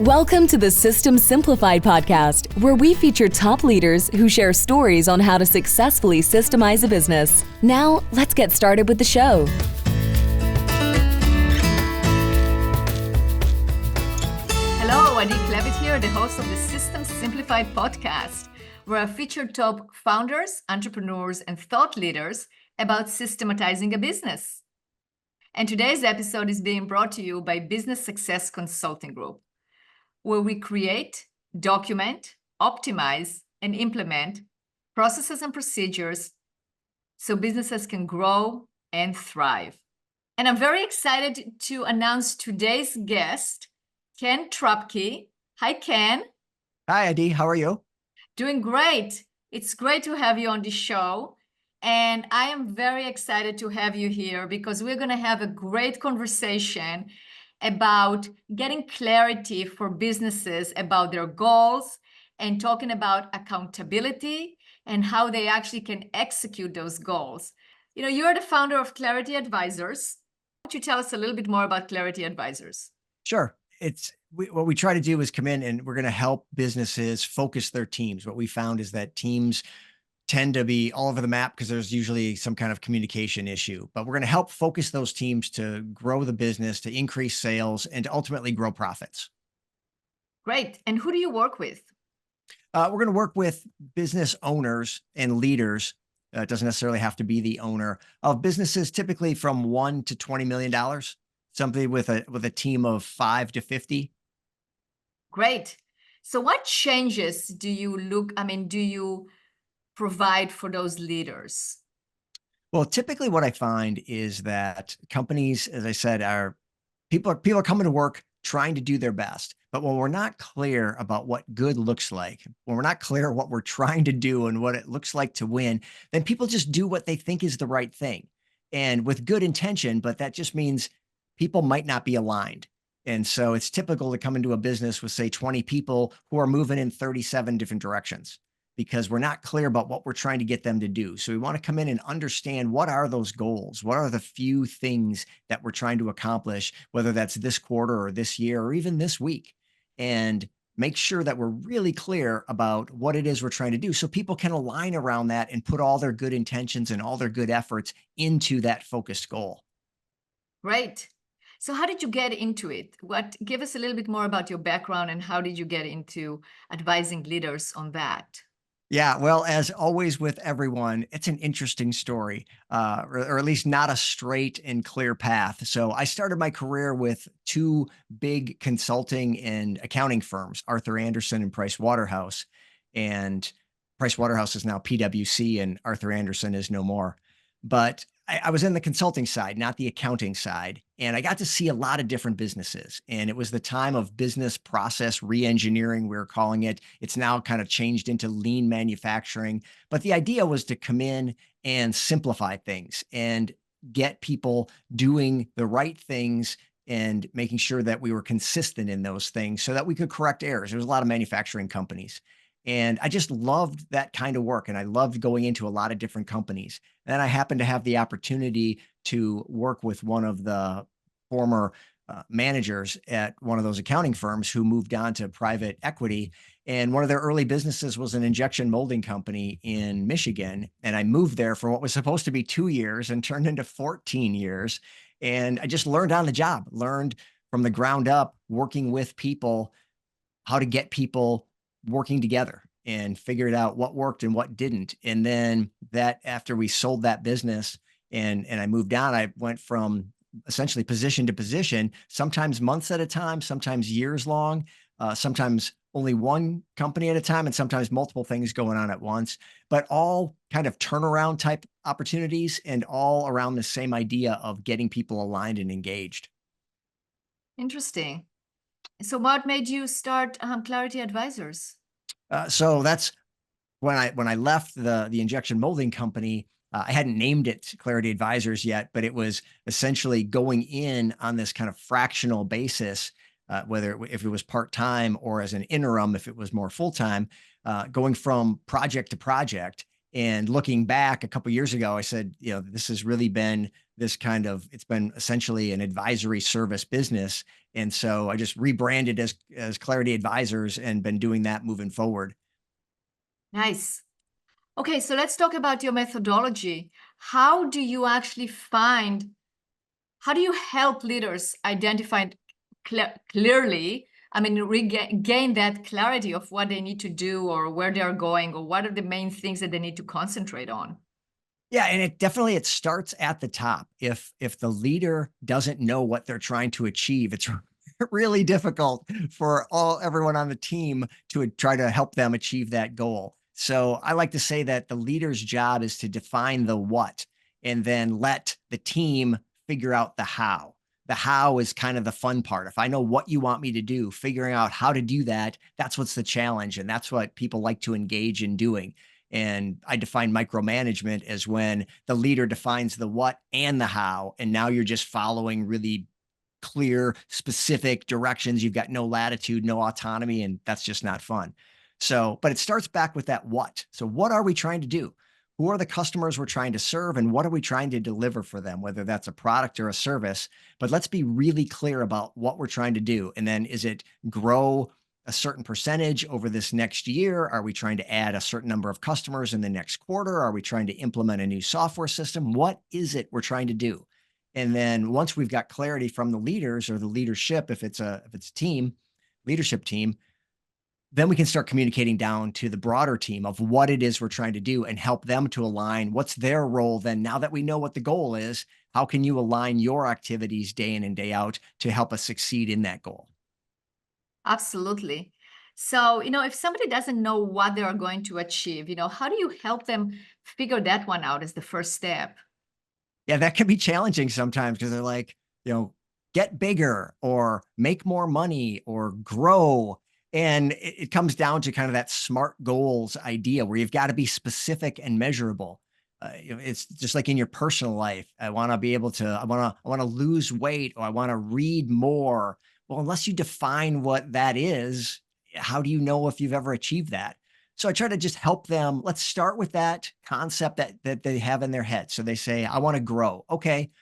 Welcome to the System Simplified podcast, where we feature top leaders who share stories on how to successfully systemize a business. Now, let's get started with the show. Hello, Adi Klevit here, the host of the System Simplified podcast, where I feature top founders, entrepreneurs, and thought leaders about systematizing a business. And today's episode is being brought to you by Business Success Consulting Group, where we create, document, optimize, and implement processes and procedures so businesses can grow and thrive. And I'm very excited to announce today's guest, Ken Trupke. Hi, Ken. Hi, Adi. How are you? Doing great. It's great to have you on the show. And I am very excited to have you here because we're going to have a great conversation about getting clarity for businesses about their goals and talking about accountability and how they actually can execute those goals. You know, you're the founder of Clarity Advisors. Why don't you tell us a little bit more about Clarity Advisors? Sure. What we try to do is come in and we're going to help businesses focus their teams. What we found is that teams tend to be all over the map because there's usually some kind of communication issue, but we're going to help focus those teams to grow the business, to increase sales, and to ultimately grow profits. Great. And who do you work with? We're going to work with business owners and leaders. It doesn't necessarily have to be the owner of businesses, typically from $1 to $20 million, somebody with a team of 5 to 50. Great. So what changes do you provide for those leaders? Well, typically what I find is that companies, as I said, people are coming to work trying to do their best. But when we're not clear about what good looks like, when we're not clear what we're trying to do and what it looks like to win, then people just do what they think is the right thing. And with good intention, but that just means people might not be aligned. And so it's typical to come into a business with, say, 20 people who are moving in 37 different directions, because we're not clear about what we're trying to get them to do. So we want to come in and understand, what are those goals? What are the few things that we're trying to accomplish, whether that's this quarter or this year or even this week, and make sure that we're really clear about what it is we're trying to do so people can align around that and put all their good intentions and all their good efforts into that focused goal. Great. So how did you get into it? Give us a little bit more about your background and how did you get into advising leaders on that? Yeah, well, as always with everyone, it's an interesting story, or at least not a straight and clear path. So I started my career with two big consulting and accounting firms, Arthur Andersen and Price Waterhouse. And Price Waterhouse is now PwC and Arthur Andersen is no more. But I was in the consulting side, not the accounting side. And I got to see a lot of different businesses. And it was the time of business process reengineering, we were calling it. It's now kind of changed into lean manufacturing. But the idea was to come in and simplify things and get people doing the right things and making sure that we were consistent in those things so that we could correct errors. There was a lot of manufacturing companies. And I just loved that kind of work. And I loved going into a lot of different companies. And I happened to have the opportunity to work with one of the former managers at one of those accounting firms who moved on to private equity. And one of their early businesses was an injection molding company in Michigan. And I moved there for what was supposed to be 2 years and turned into 14 years. And I just learned on the job, learned from the ground up, working with people, how to get people working together, and figured out what worked and what didn't. And then after we sold that business and I moved on, I went from essentially position to position, sometimes months at a time, sometimes years long, sometimes only one company at a time, and sometimes multiple things going on at once, but all kind of turnaround type opportunities and all around the same idea of getting people aligned and engaged. Interesting. So what made you start Clarity Advisors? So that's when I left the injection molding company. I hadn't named it Clarity Advisors yet, but it was essentially going in on this kind of fractional basis, if it was part-time or as an interim, if it was more full-time, going from project to project. And looking back a couple of years ago, I said, this has really been it's been essentially an advisory service business. And so I just rebranded as Clarity Advisors and been doing that moving forward. Nice. Okay, so let's talk about your methodology. How do you actually how do you help leaders identify clearly, I mean, gain that clarity of what they need to do or where they are going or what are the main things that they need to concentrate on? Yeah, and it starts at the top. If the leader doesn't know what they're trying to achieve, it's really difficult for everyone on the team to try to help them achieve that goal. So I like to say that the leader's job is to define the what and then let the team figure out the how. The how is kind of the fun part. If I know what you want me to do, figuring out how to do that, that's what's the challenge. And that's what people like to engage in doing. And I define micromanagement as when the leader defines the what and the how. And now you're just following really clear, specific directions. You've got no latitude, no autonomy, and that's just not fun. So, but it starts back with that what. So, what are we trying to do? Who are the customers we're trying to serve, and what are we trying to deliver for them, whether that's a product or a service? But let's be really clear about what we're trying to do. And then is it grow a certain percentage over this next year? Are we trying to add a certain number of customers in the next quarter? Are we trying to implement a new software system? What is it we're trying to do? And then once we've got clarity from the leaders or the leadership, if it's a team, leadership team, then we can start communicating down to the broader team of what it is we're trying to do and help them to align what's their role. Then now that we know what the goal is, how can you align your activities day in and day out to help us succeed in that goal? Absolutely. So, if somebody doesn't know what they are going to achieve, how do you help them figure that one out as the first step? Yeah, that can be challenging sometimes because they're like, get bigger or make more money or grow. And it comes down to kind of that SMART goals idea where you've got to be specific and measurable. It's just like in your personal life. I want to be able to, I want to lose weight or I want to read more. Well, unless you define what that is, how do you know if you've ever achieved that? So I try to just help them. Let's start with that concept that they have in their head. So they say, I want to grow. Okay.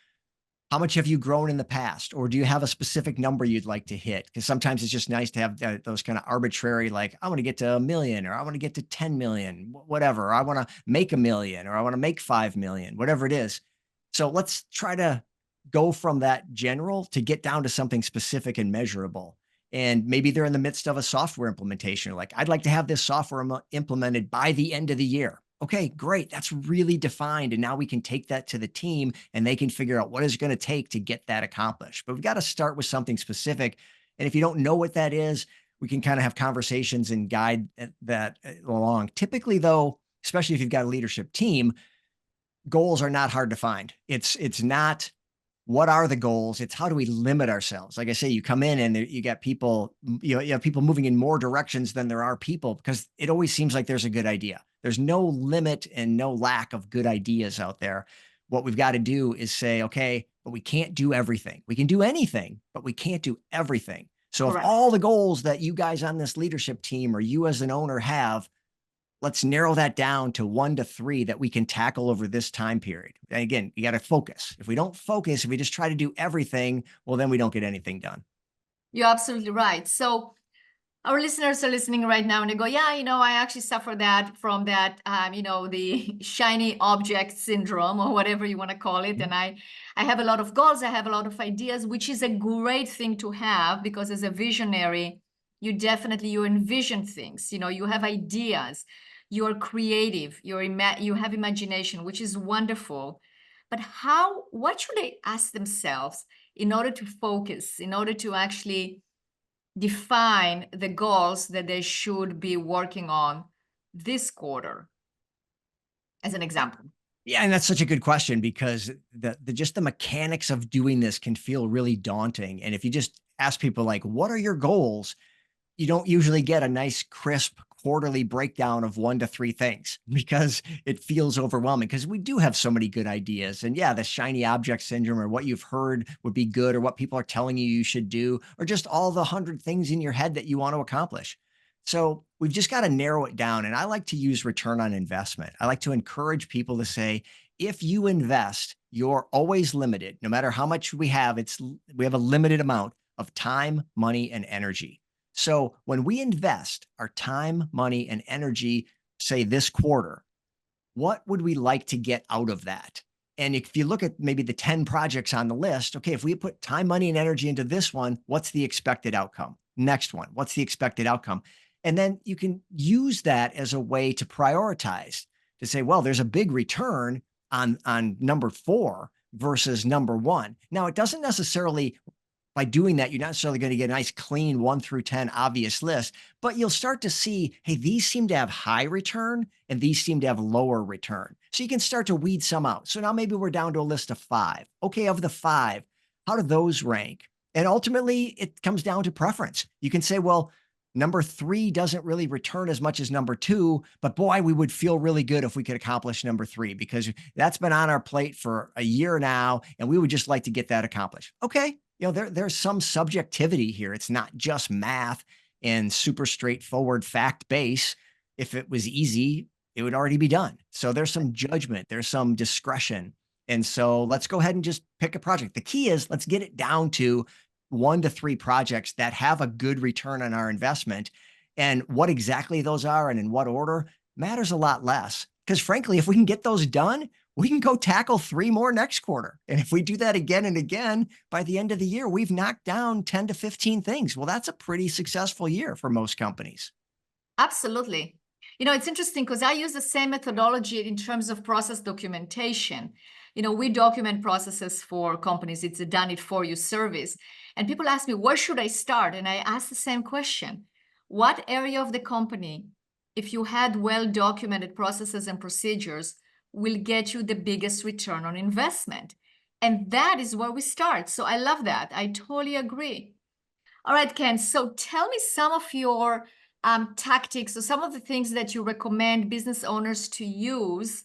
How much have you grown in the past? Or do you have a specific number you'd like to hit? Because sometimes it's just nice to have those kind of arbitrary, like, I want to get to 1 million, or I want to get to 10 million, whatever. Or I want to make 1 million, or I want to make 5 million, whatever it is. So let's try to go from that general to get down to something specific and measurable. And maybe they're in the midst of a software implementation. Like, I'd like to have this software implemented by the end of the year. Okay, great. That's really defined. And now we can take that to the team and they can figure out what it's going to take to get that accomplished. But we've got to start with something specific. And if you don't know what that is, we can kind of have conversations and guide that along. Typically, though, especially if you've got a leadership team, goals are not hard to find. It's not what are the goals? It's how do we limit ourselves? Like I say, you come in and you got people, you have people moving in more directions than there are people because it always seems like there's a good idea. There's no limit and no lack of good ideas out there. What we've got to do is say, okay, but we can't do everything. We can do anything, but we can't do everything. So if Correct. all the goals that you guys on this leadership team or you as an owner have, let's narrow that down to 1 to 3 that we can tackle over this time period. And again, you got to focus. If we don't focus, if we just try to do everything, well, then we don't get anything done. You're absolutely right. So our listeners are listening right now and they go, yeah, I actually suffer that from that, the shiny object syndrome or whatever you want to call it. And I have a lot of goals. I have a lot of ideas, which is a great thing to have because as a visionary, you envision things, you have ideas, you're creative, you have imagination, which is wonderful. But what should they ask themselves in order to focus, in order to actually define the goals that they should be working on this quarter, as an example? Yeah, and that's such a good question because just the mechanics of doing this can feel really daunting. And if you just ask people like, what are your goals? You don't usually get a nice, crisp quarterly breakdown of 1 to 3 things because it feels overwhelming because we do have so many good ideas. And yeah, the shiny object syndrome or what you've heard would be good or what people are telling you should do, or just all the 100 things in your head that you want to accomplish. So we've just got to narrow it down. And I like to use return on investment. I like to encourage people to say, if you invest you're always limited. No matter how much we have, we have a limited amount of time, money, and energy. So when we invest our time, money, and energy, say this quarter, what would we like to get out of that? And if you look at maybe the 10 projects on the list, okay, if we put time, money, and energy into this one, what's the expected outcome? Next one, what's the expected outcome? And then you can use that as a way to prioritize, to say, well, there's a big return on number 4 versus number 1. Now, it doesn't necessarily, by doing that, you're not necessarily going to get a nice clean 1 through 10 obvious list, but you'll start to see, hey, these seem to have high return and these seem to have lower return. So you can start to weed some out. So now maybe we're down to a list of 5. Okay, of the 5, how do those rank? And ultimately, it comes down to preference. You can say, well, number 3 doesn't really return as much as number 2, but boy, we would feel really good if we could accomplish number 3 because that's been on our plate for a year now, and we would just like to get that accomplished. Okay, there's some subjectivity here. It's not just math and super straightforward fact base. If it was easy, it would already be done. So there's some judgment, there's some discretion. And so let's go ahead and just pick a project. The key is let's get it down to 1 to 3 projects that have a good return on our investment. And what exactly those are and in what order matters a lot less. Because frankly, if we can get those done, we can go tackle 3 more next quarter. And if we do that again and again, by the end of the year, we've knocked down 10 to 15 things. Well, that's a pretty successful year for most companies. Absolutely. It's interesting because I use the same methodology in terms of process documentation. We document processes for companies. It's a done it for you service. And people ask me, where should I start? And I ask the same question. What area of the company, if you had well-documented processes and procedures, will get you the biggest return on investment? And that is where we start. So I love that. I totally agree. All right, Ken. So tell me some of your tactics or some of the things that you recommend business owners to use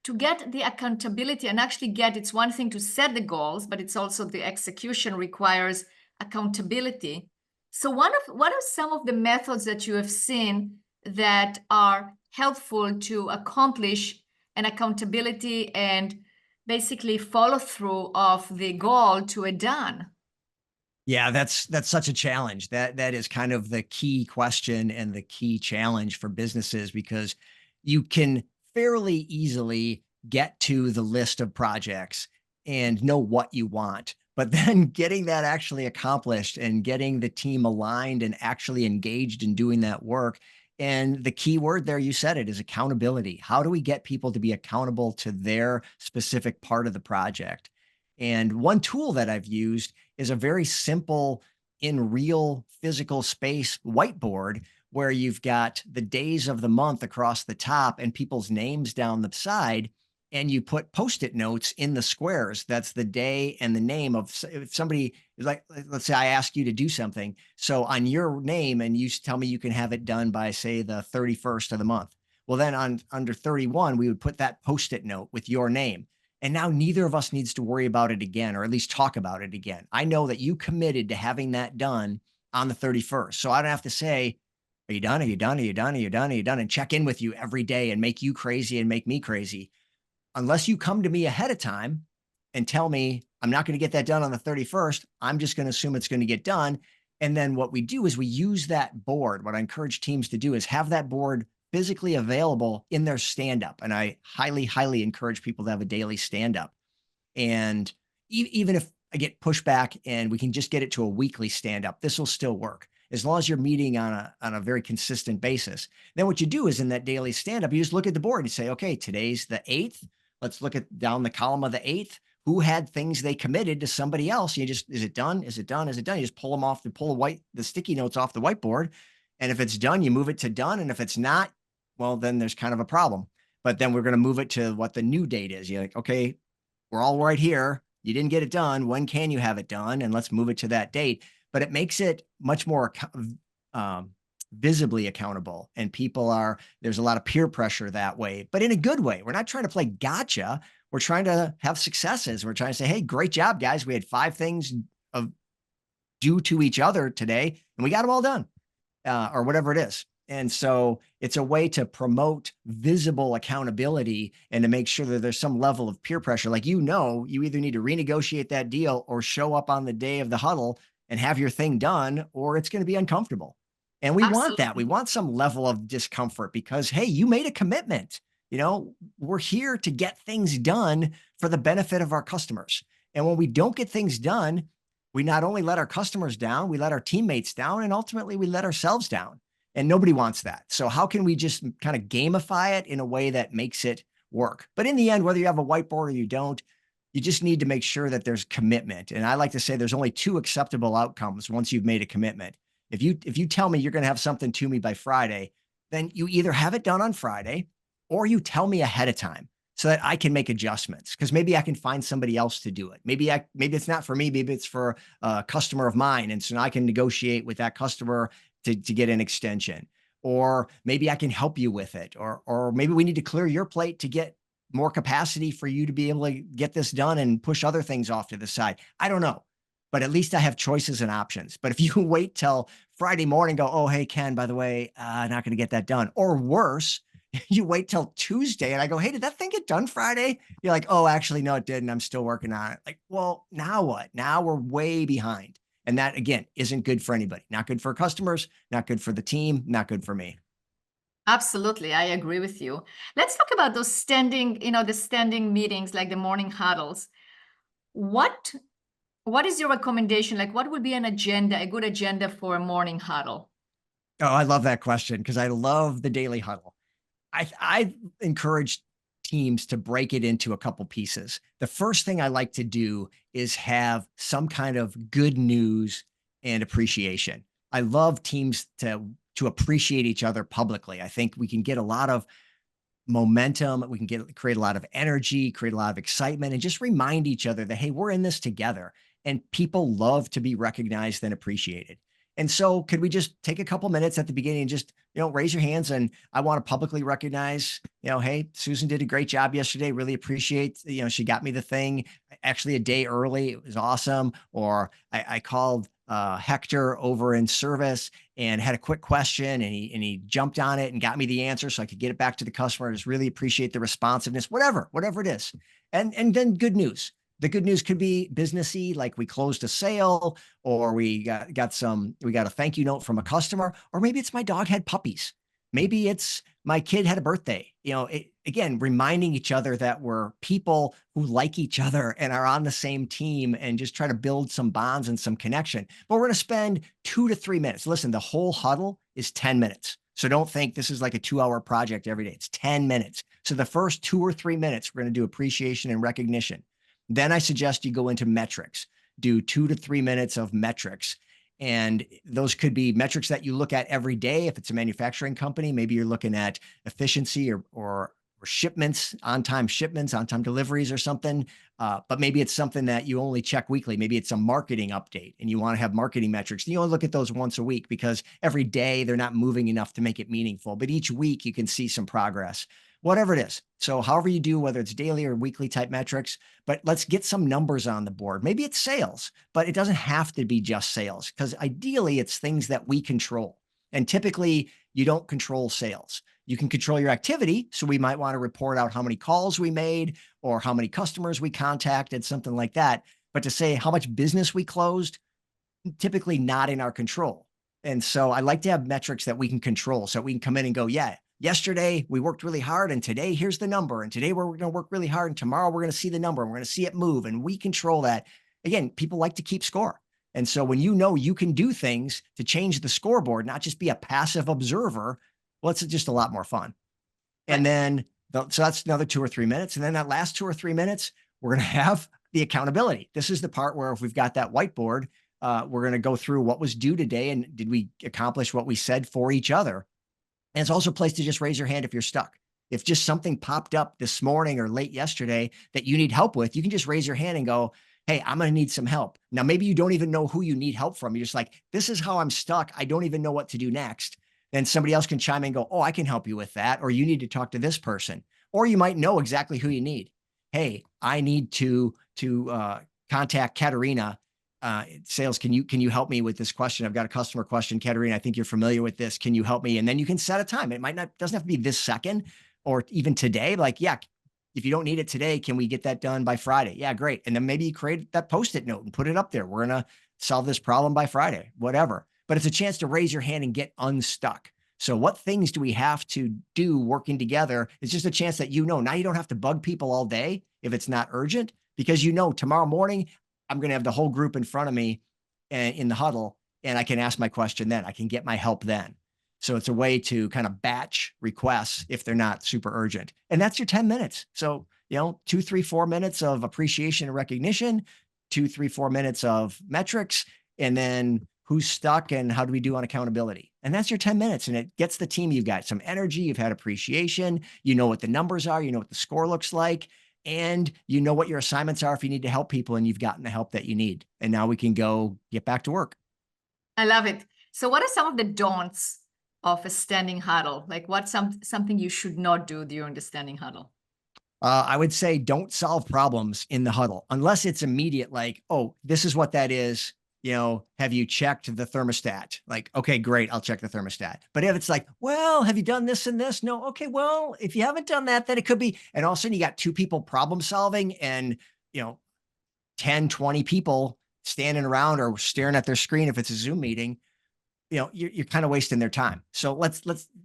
to get the accountability and actually it's one thing to set the goals, but it's also the execution requires accountability. So what are some of the methods that you have seen that are helpful to accomplish an accountability and basically follow through of the goal to a done? Yeah, that's such a challenge. That is kind of the key question and the key challenge for businesses because you can fairly easily get to the list of projects and know what you want. But then getting that actually accomplished and getting the team aligned and actually engaged in doing that work. And the key word there, you said it, is accountability. How do we get people to be accountable to their specific part of the project? And one tool that I've used is a very simple in real physical space whiteboard where you've got the days of the month across the top and people's names down the side. And you put Post-it notes in the squares. That's the day and the name of, if somebody is like, let's say I ask you to do something. So on your name, and you tell me you can have it done by, say, the 31st of the month. Well, then under 31, we would put that Post-it note with your name. And now neither of us needs to worry about it again, or at least talk about it again. I know that you committed to having that done on the 31st. So I don't have to say, are you done? Are you done? Are you done? Are you done? Are you done? And check in with you every day and make you crazy and make me crazy. Unless you come to me ahead of time and tell me I'm not going to get that done on the 31st, I'm just going to assume it's going to get done. And then what we do is we use that board. What I encourage teams to do is have that board physically available in their stand-up. And I highly, highly encourage people to have a daily stand-up. And even if I get pushback and we can just get it to a weekly stand-up, this will still work as long as you're meeting on a very consistent basis. Then what you do is in that daily stand-up, you just look at the board and say, okay, today's the 8th. Let's look at down the column of the 8th. Who had things they committed to somebody else? You just, is it done? Is it done? Is it done? You just pull them off, the sticky notes off the whiteboard. And if it's done, you move it to done. And if it's not, well, then there's kind of a problem. But then we're going to move it to what the new date is. You're like, okay, we're all right here. You didn't get it done. When can you have it done? And let's move it to that date. But it makes it much more visibly accountable. And there's a lot of peer pressure that way, but in a good way. We're not trying to play gotcha. We're trying to have successes. We're trying to say, hey, great job, guys. We had 5 things due to each other today, and we got them all done, or whatever it is. And so it's a way to promote visible accountability and to make sure that there's some level of peer pressure. Like, you either need to renegotiate that deal or show up on the day of the huddle and have your thing done, or it's going to be uncomfortable. And we want that. We Absolutely. want some level of discomfort because, hey, you made a commitment. We're here to get things done for the benefit of our customers. And when we don't get things done, we not only let our customers down, we let our teammates down, and ultimately we let ourselves down. And nobody wants that. So how can we just kind of gamify it in a way that makes it work? But in the end, whether you have a whiteboard or you don't, you just need to make sure that there's commitment. And I like to say there's only two acceptable outcomes once you've made a commitment. If you tell me you're going to have something to me by Friday, then you either have it done on Friday or you tell me ahead of time so that I can make adjustments, because maybe I can find somebody else to do it. Maybe it's not for me, maybe it's for a customer of mine. And so now I can negotiate with that customer to get an extension, or maybe I can help you with it, or maybe we need to clear your plate to get more capacity for you to be able to get this done and push other things off to the side. I don't know, but at least I have choices and options. But if you wait till Friday morning, go, oh, hey, Ken, by the way, not going to get that done. Or worse, you wait till Tuesday and I go, hey, did that thing get done Friday? You're like, oh, actually, no, it didn't. I'm still working on it. Like, well, now what? Now we're way behind. And that, again, isn't good for anybody. Not good for customers, not good for the team, not good for me. Absolutely, I agree with you. Let's talk about those the standing meetings, like the morning huddles. What what is your recommendation? Like, what would be a good agenda for a morning huddle? Oh, I love that question because I love the daily huddle. I encourage teams to break it into a couple pieces. The first thing I like to do is have some kind of good news and appreciation. I love teams to appreciate each other publicly. I think we can get a lot of momentum. We can create a lot of energy, create a lot of excitement, and just remind each other that, hey, we're in this together. And people love to be recognized and appreciated. And so could we just take a couple minutes at the beginning and just, raise your hands, and I want to publicly recognize, hey, Susan did a great job yesterday. Really appreciate, she got me the thing actually a day early. It was awesome. Or I called Hector over in service and had a quick question, and he jumped on it and got me the answer so I could get it back to the customer. I just really appreciate the responsiveness, whatever it is. And then good news. The good news could be businessy, like we closed a sale, or we got a thank you note from a customer, or maybe it's my dog had puppies. Maybe it's my kid had a birthday. Again, reminding each other that we're people who like each other and are on the same team, and just try to build some bonds and some connection. But we're going to spend 2 to 3 minutes. Listen, the whole huddle is 10 minutes. So don't think this is like a 2-hour project every day. It's 10 minutes. So the first 2 or 3 minutes, we're going to do appreciation and recognition. Then I suggest you go into metrics, do 2 to 3 minutes of metrics. And those could be metrics that you look at every day. If it's a manufacturing company, maybe you're looking at efficiency or shipments, on-time deliveries or something. But maybe it's something that you only check weekly. Maybe it's a marketing update and you want to have marketing metrics. You only look at those once a week because every day they're not moving enough to make it meaningful. But each week you can see some progress, whatever it is. So however you do, whether it's daily or weekly type metrics, but let's get some numbers on the board. Maybe it's sales, but it doesn't have to be just sales, because ideally it's things that we control. And typically you don't control sales. You can control your activity. So we might want to report out how many calls we made or how many customers we contacted, something like that. But to say how much business we closed, typically not in our control. And so I like to have metrics that we can control, so we can come in and go, yeah, yesterday we worked really hard, and today here's the number. And today we're going to work really hard, and tomorrow we're going to see the number, and we're going to see it move, and we control that. Again, people like to keep score. And so when you can do things to change the scoreboard, not just be a passive observer, well, it's just a lot more fun. And then, so that's another 2 or 3 minutes. And then that last 2 or 3 minutes, we're going to have the accountability. This is the part where if we've got that whiteboard, we're going to go through what was due today and did we accomplish what we said for each other. And it's also a place to just raise your hand if you're stuck. If just something popped up this morning or late yesterday that you need help with, you can just raise your hand and go, hey, I'm going to need some help. Now, maybe you don't even know who you need help from. You're just like, this is how I'm stuck. I don't even know what to do next. Then somebody else can chime in and go, oh, I can help you with that. Or you need to talk to this person. Or you might know exactly who you need. Hey, I need to contact Katerina sales, can you help me with this question? I've got a customer question, Katerina. I think you're familiar with this. Can you help me? And then you can set a time. It doesn't have to be this second or even today. Like, yeah, if you don't need it today, can we get that done by Friday? Yeah, great. And then maybe you create that Post-it note and put it up there. We're going to solve this problem by Friday, whatever. But it's a chance to raise your hand and get unstuck. So what things do we have to do working together? It's just a chance that now you don't have to bug people all day if it's not urgent, because tomorrow morning, I'm going to have the whole group in front of me in the huddle, and I can ask my question then. I can get my help then. So it's a way to kind of batch requests if they're not super urgent. And that's your 10 minutes. So, 2, 3, 4 minutes of appreciation and recognition, 2, 3, 4 minutes of metrics, and then who's stuck and how do we do on accountability? And that's your 10 minutes. And it gets the team. You've got some energy. You've had appreciation. You know what the numbers are. You know what the score looks like. And you know what your assignments are if you need to help people, and you've gotten the help that you need. And now we can go get back to work. I love it. So what are some of the don'ts of a standing huddle? Like what's something you should not do during the standing huddle? I would say don't solve problems in the huddle unless it's immediate. Like, oh, this is what that is. Have you checked the thermostat? Like, okay, great. I'll check the thermostat. But if it's like, well, have you done this and this? No. Okay. Well, if you haven't done that, then it could be. And all of a sudden you got 2 people problem solving and, 10, 20 people standing around or staring at their screen. If it's a Zoom meeting, you're kind of wasting their time. So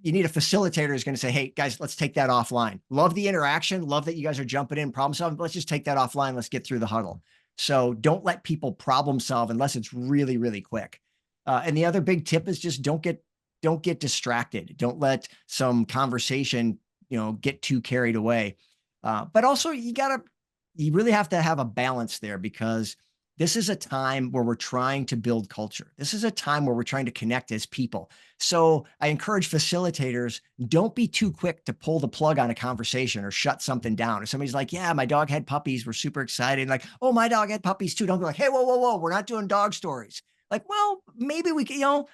you need a facilitator who's going to say, hey guys, let's take that offline. Love the interaction. Love that you guys are jumping in, problem solving, but let's just take that offline. Let's get through the huddle. So don't let people problem solve unless it's really, really quick. And the other big tip is just don't get distracted. Don't let some conversation, get too carried away. But also you really have to have a balance there, because this is a time where we're trying to build culture. This is a time where we're trying to connect as people. So I encourage facilitators, don't be too quick to pull the plug on a conversation or shut something down. If somebody's like, yeah, my dog had puppies, we're super excited. Like, oh, my dog had puppies too. Don't be like, hey, whoa, we're not doing dog stories. Like, well, maybe we can,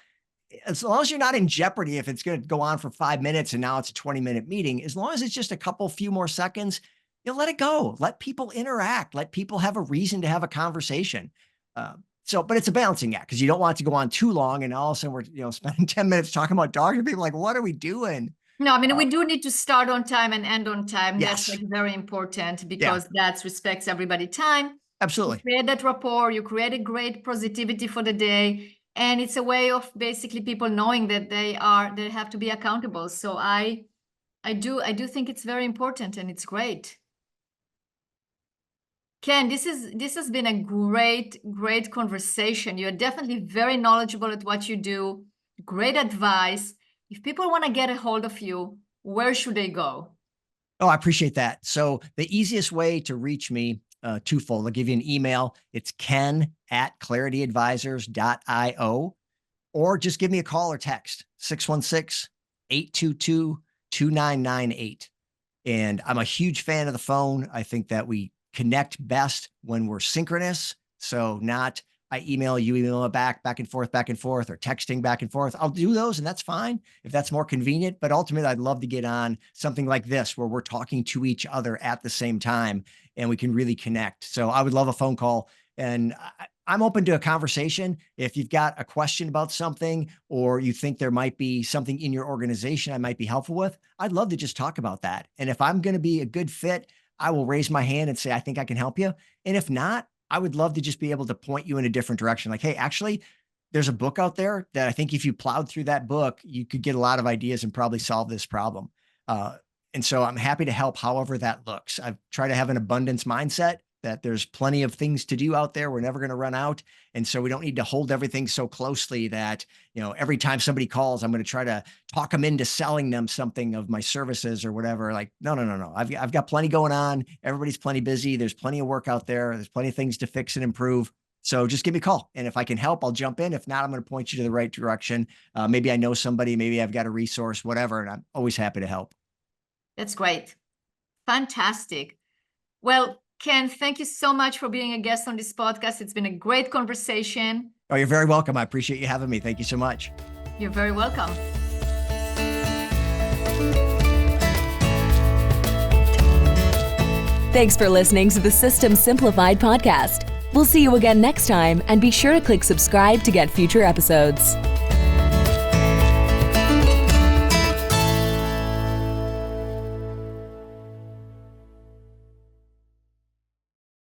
as long as you're not in jeopardy, if it's going to go on for 5 minutes and now it's a 20-minute meeting, as long as it's just a few more seconds, let it go. Let people interact. Let people have a reason to have a conversation. But it's a balancing act, because you don't want it to go on too long. And all of a sudden we're, spending 10 minutes talking about dogs, and people are like, what are we doing? No, I mean, we do need to start on time and end on time. Yes. That's very important, because that respects everybody's time. Absolutely. You create that rapport. You create a great positivity for the day. And it's a way of basically people knowing that they have to be accountable. So I do think it's very important, and it's great. Ken, this has been a great conversation. You're definitely very knowledgeable at what you do. Great advice. If people want to get a hold of you, where should they go? Oh, I appreciate that. So the easiest way to reach me, twofold. I'll give you an email. It's ken@clarityadvisors.io, or just give me a call or text 616-822-2998. And I'm a huge fan of the phone. I think that we connect best when we're synchronous. So not I email, you email it back and forth, or texting back and forth. I'll do those, and that's fine if that's more convenient. But ultimately, I'd love to get on something like this where we're talking to each other at the same time and we can really connect. So I would love a phone call, and I'm open to a conversation. If you've got a question about something, or you think there might be something in your organization I might be helpful with, I'd love to just talk about that. And if I'm going to be a good fit, I will raise my hand and say, I think I can help you. And if not, I would love to just be able to point you in a different direction. Like, hey, actually, there's a book out there that I think if you plowed through that book, you could get a lot of ideas and probably solve this problem. And so I'm happy to help however that looks. I've tried to have an abundance mindset, that there's plenty of things to do out there. We're never going to run out. And so we don't need to hold everything so closely that, every time somebody calls, I'm going to try to talk them into selling them something of my services or whatever. Like, no. I've got plenty going on. Everybody's plenty busy. There's plenty of work out there. There's plenty of things to fix and improve. So just give me a call. And if I can help, I'll jump in. If not, I'm going to point you to the right direction. Maybe I know somebody, maybe I've got a resource, whatever. And I'm always happy to help. That's great. Fantastic. Well, Ken, thank you so much for being a guest on this podcast. It's been a great conversation. Oh, you're very welcome. I appreciate you having me. Thank you so much. You're very welcome. Thanks for listening to the System Simplified podcast. We'll see you again next time, and be sure to click subscribe to get future episodes.